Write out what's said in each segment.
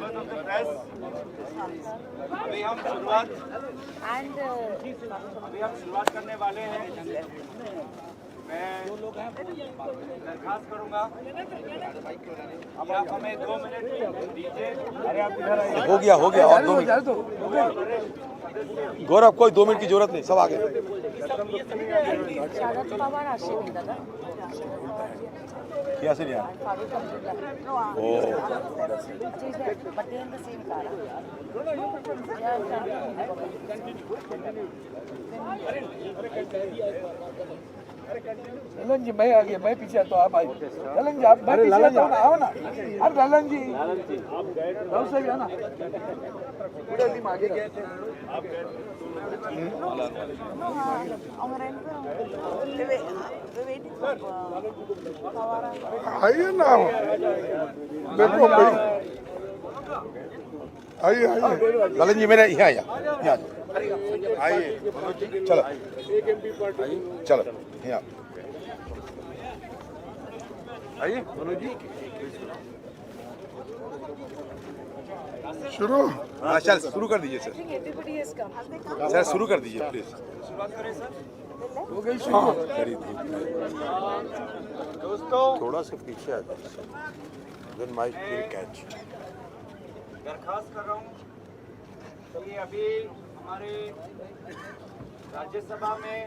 members of the press, अभी हम शुरुआत करने वाले हैं। मैं दरखास्त करूंगा कि आप हमें 2 मिनट दीजिए। अरे आप इधर आइए। हो गया और 2 मिनट। गौरव, कोई 2 मिनट की जरूरत नहीं, सब आ गए। शरद पवार আসেনি দাদা क्या से नहीं आया? Oh. But they in the same car. Lalan जी मैं आ गया, मैं पीछे तो आप आइए। ललन जी आप, मैं पीछे आता हूँ ना, आओ ना। अरे ललन जी गाँव से भी आना। पूरे टीम आगे गए थे। आइए ना, देखो भाई, आइए। ललन जी मेरे यहाँ आइए, चलो यहाँ आइए। शुरू। हाँ चल, शुरू कर दीजिए सर। सर शुरू कर दीजिए प्लीज। हो गई शुरू। दोस्तों, थोड़ा सा पीछे आ जाए, देन माइक विल कैच। दरखास्त कर रहा हूँ कि अभी हमारे राज्यसभा में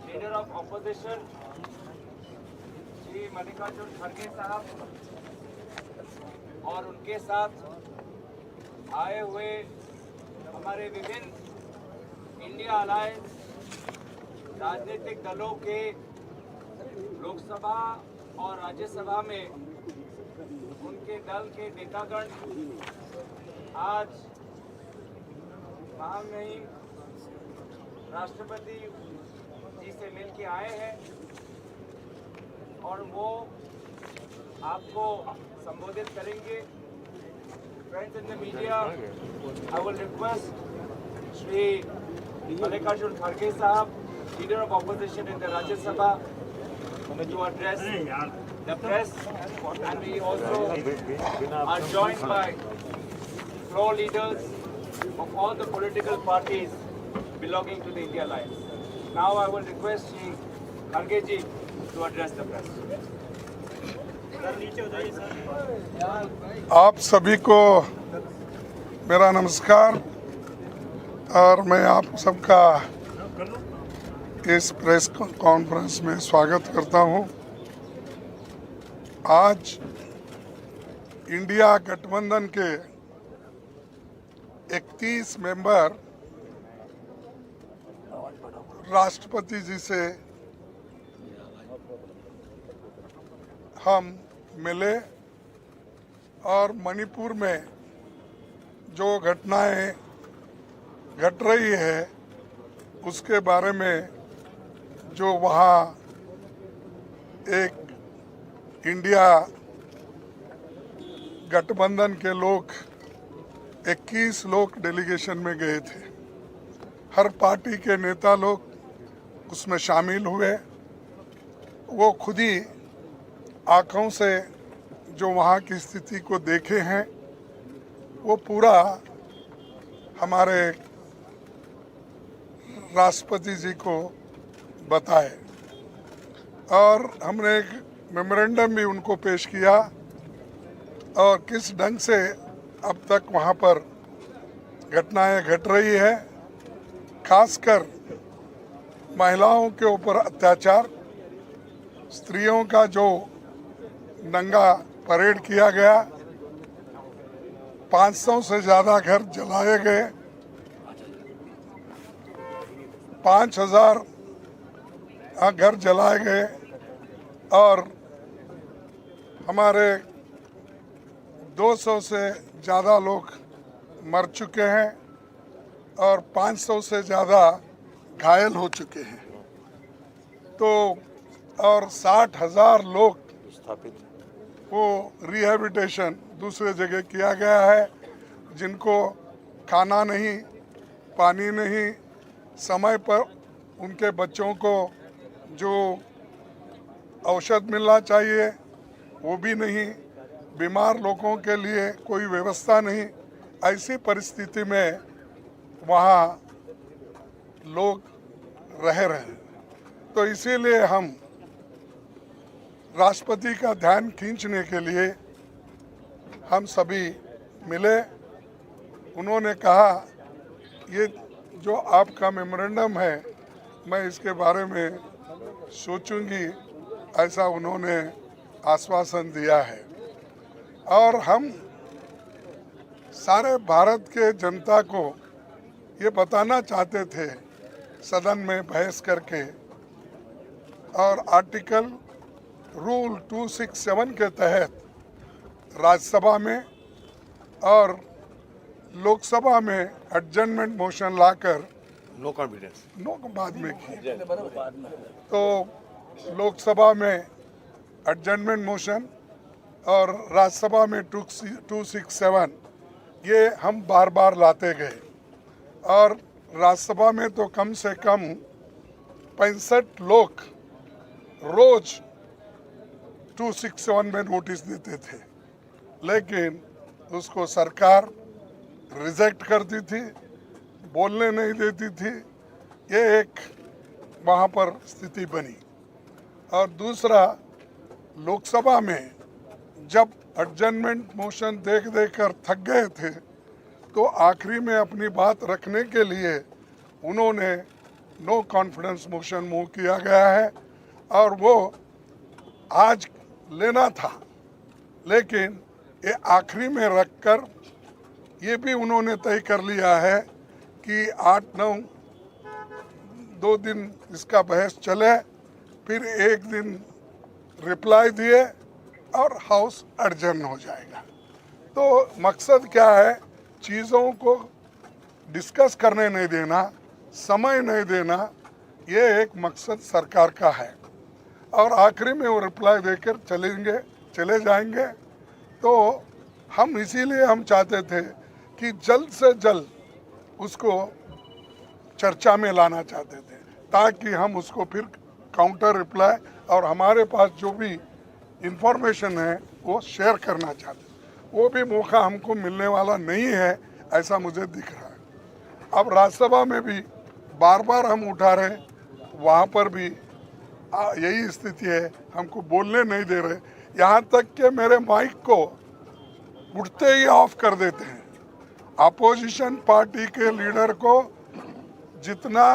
leader of opposition Shri Mallikarjun खड़गे साहब और उनके साथ आए हुए हमारे विभिन्न इंडिया अलायंस राजनीतिक दलों के लोकसभा और राज्यसभा में उनके दल के नेतागण आज महामहिम राष्ट्रपति जी से मिल के आए हैं और वो आपको संबोधित करेंगे। Friends in the media, I will request Shri Mallikarjun Kharge Sahab, Leader of Opposition in the Rajya Sabha, to address the press, and we also are joined by floor leaders of all the political parties belonging to the India Alliance. Now I will request Shri Kharge ji to address the press. आप सभी को मेरा नमस्कार और मैं आप सबका इस प्रेस कॉन्फ्रेंस में स्वागत करता हूं। आज इंडिया गठबंधन के 31 मेंबर राष्ट्रपति जी से हम मिले और मणिपुर में जो घटनाएं घट रही है उसके बारे में जो वहाँ एक इंडिया गठबंधन के लोग 21 लोग डेलीगेशन में गए थे। हर पार्टी के नेता लोग उसमें शामिल हुए। वो खुद ही आँखों से जो वहाँ की स्थिति को देखे हैं वो पूरा हमारे राष्ट्रपति जी को बताए और हमने एक मेमोरेंडम भी उनको पेश किया और किस ढंग से अब तक वहाँ पर घटनाएं घट रही है, खासकर महिलाओं के ऊपर अत्याचार, स्त्रियों का जो नंगा परेड किया गया, 500 से ज़्यादा घर जलाए गए, 5000 घर जलाए गए और हमारे 200 से ज़्यादा लोग मर चुके हैं और 500 से ज़्यादा घायल हो चुके हैं। तो और 60,000 लोग वो रिहेबिलिटेशन दूसरे जगह किया गया है, जिनको खाना नहीं, पानी नहीं, समय पर उनके बच्चों को जो औषध मिलना चाहिए वो भी नहीं, बीमार लोगों के लिए कोई व्यवस्था नहीं, ऐसी परिस्थिति में वहाँ लोग रह रहे हैं। तो इसीलिए हम राष्ट्रपति का ध्यान खींचने के लिए हम सभी मिले। उन्होंने कहा ये जो आपका मेमोरेंडम है मैं इसके बारे में सोचूंगी, ऐसा उन्होंने आश्वासन दिया है। और हम सारे भारत के जनता को ये बताना चाहते थे सदन में बहस करके, और आर्टिकल रूल 267 के तहत राज्यसभा में और लोकसभा में एडजर्नमेंट मोशन लाकर नो कॉन्फिडेंस बाद में की। तो लोकसभा में एडजर्नमेंट मोशन और राज्यसभा में 267 ये हम बार बार लाते गए, और राज्यसभा में तो कम से कम 65 लोग रोज 267 में नोटिस देते थे, लेकिन उसको सरकार रिजेक्ट करती थी, बोलने नहीं देती थी। ये एक वहाँ पर स्थिति बनी। और दूसरा, लोकसभा में जब एडजर्नमेंट मोशन देख कर थक गए थे तो आखिरी में अपनी बात रखने के लिए उन्होंने नो कॉन्फिडेंस मोशन मूव किया गया है, और वो आज लेना था, लेकिन ये आखिरी में रखकर ये भी उन्होंने तय कर लिया है कि 8-9 2 दिन इसका बहस चले, फिर एक दिन रिप्लाई दिए और हाउस एडजर्न हो जाएगा। तो मकसद क्या है, चीज़ों को डिस्कस करने नहीं देना, समय नहीं देना, ये एक मकसद सरकार का है। और आखिरी में वो रिप्लाई देकर चले जाएंगे। तो हम इसीलिए हम चाहते थे कि जल्द से जल्द उसको चर्चा में लाना चाहते थे, ताकि हम उसको फिर काउंटर रिप्लाई और हमारे पास जो भी इंफॉर्मेशन है वो शेयर करना चाहते हैं। वो भी मौका हमको मिलने वाला नहीं है, ऐसा मुझे दिख रहा है। अब राज्यसभा में भी बार बार हम उठा रहे, वहाँ पर भी यही स्थिति है, हमको बोलने नहीं दे रहे। यहाँ तक कि मेरे माइक को उठते ही ऑफ कर देते हैं। अपोजिशन पार्टी के लीडर को जितना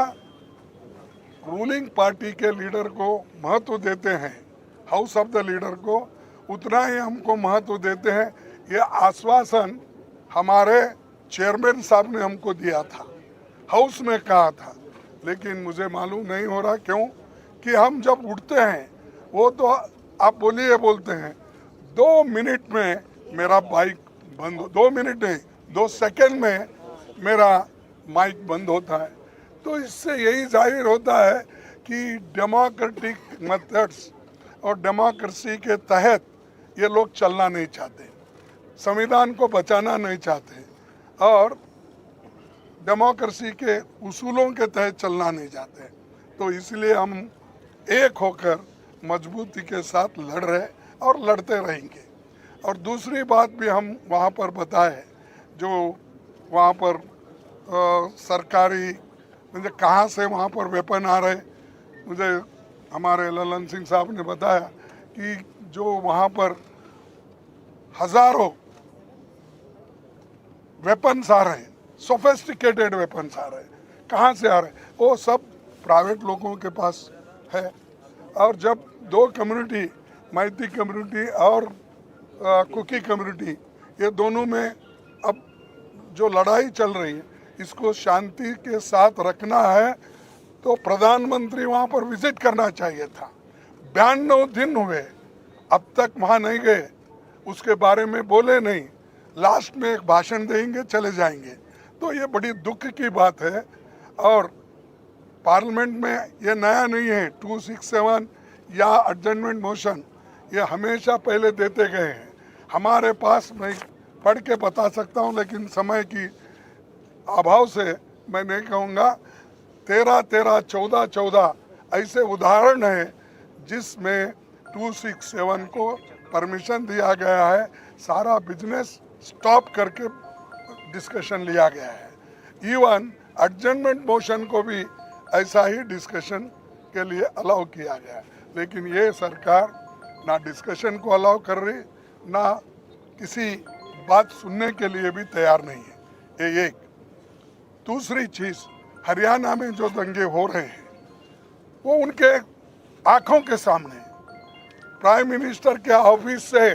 रूलिंग पार्टी के लीडर को महत्व देते हैं, हाउस ऑफ द लीडर को, उतना ही हमको महत्व देते हैं। ये आश्वासन हमारे चेयरमैन साहब ने हमको दिया था, हाउस में कहा था, लेकिन मुझे मालूम नहीं हो रहा क्यों कि हम जब उठते हैं वो तो आप बोलिए बोलते हैं, 2 मिनट में मेरा माइक बंद, 2 मिनट नहीं 2 सेकंड में मेरा माइक बंद होता है। तो इससे यही जाहिर होता है कि डेमोक्रेटिक मेथड्स और डेमोक्रेसी के तहत ये लोग चलना नहीं चाहते, संविधान को बचाना नहीं चाहते और डेमोक्रेसी के उसूलों के तहत चलना नहीं चाहते। तो इसलिए हम एक होकर मजबूती के साथ लड़ रहे और लड़ते रहेंगे। और दूसरी बात भी हम वहाँ पर बताए, जो वहाँ पर सरकारी मुझे कहाँ से वहाँ पर वेपन आ रहे, मुझे हमारे ललन सिंह साहब ने बताया कि जो वहाँ पर हजारों वेपन्स आ रहे हैं, सोफिस्टिकेटेड वेपन्स आ रहे हैं, कहाँ से आ रहे हैं, वो सब प्राइवेट लोगों के पास है। और जब 2 कम्युनिटी, मैती कम्युनिटी और कुकी कम्युनिटी, ये दोनों में अब जो लड़ाई चल रही है इसको शांति के साथ रखना है, तो प्रधानमंत्री वहाँ पर विजिट करना चाहिए था। 92 दिन हुए, अब तक वहाँ नहीं गए, उसके बारे में बोले नहीं, लास्ट में एक भाषण देंगे चले जाएंगे। तो ये बड़ी दुख की बात है। और पार्लियामेंट में ये नया नहीं है, 267 या एडजर्नमेंट मोशन ये हमेशा पहले देते गए हैं। हमारे पास मैं पढ़ के बता सकता हूँ, लेकिन समय की अभाव से मैं नहीं कहूँगा। 13-13, 14-14 ऐसे उदाहरण हैं जिसमें 267 को परमिशन दिया गया है सारा बिजनेस स्टॉप करके डिस्कशन लिया गया है। इवन एडजमेंट मोशन को भी ऐसा ही डिस्कशन के लिए अलाउ किया गया है। लेकिन ये सरकार ना डिस्कशन को अलाउ कर रही, ना किसी बात सुनने के लिए भी तैयार नहीं है। ये एक। दूसरी चीज, हरियाणा में जो दंगे हो रहे हैं वो उनके आंखों के सामने, प्राइम मिनिस्टर के ऑफिस से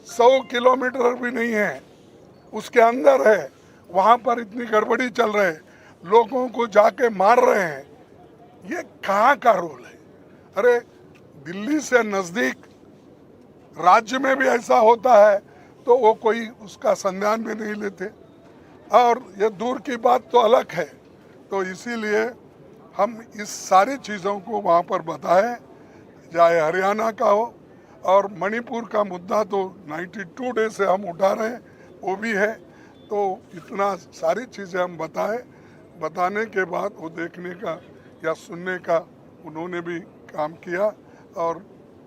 100 किलोमीटर भी नहीं है, उसके अंदर है। वहाँ पर इतनी गड़बड़ी चल रही है, लोगों को जाके मार रहे हैं। ये कहाँ का रोल है? अरे दिल्ली से नज़दीक राज्य में भी ऐसा होता है तो वो कोई उसका संज्ञान भी नहीं लेते, और ये दूर की बात तो अलग है। तो इसीलिए हम इस सारी चीज़ों को वहाँ पर बताएं, चाहे हरियाणा का हो, और मणिपुर का मुद्दा तो 92 डे से हम उठा रहे हैं, वो भी है। तो इतना सारी चीज़ें हम बताने के बाद वो देखने का या सुनने का उन्होंने भी काम किया, और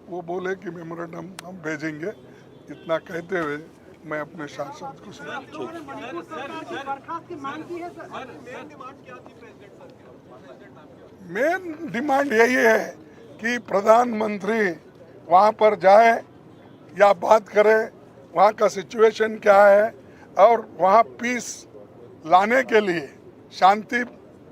वो बोले कि मेमोरेंडम हम भेजेंगे। इतना कहते हुए मैं अपने शासन को सुना। मेन डिमांड यही है कि प्रधानमंत्री वहाँ पर जाए या बात करे, वहाँ का सिचुएशन क्या है, और वहाँ पीस लाने के लिए, शांति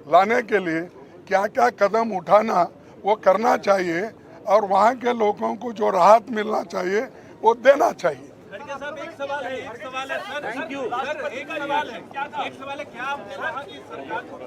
लाने के लिए क्या क्या कदम उठाना वो करना चाहिए, और वहाँ के लोगों को जो राहत मिलना चाहिए वो देना चाहिए। साहब एक सवाल है सर। Thank you sir. एक सवाल है क्या आप वहाँ की सरकार को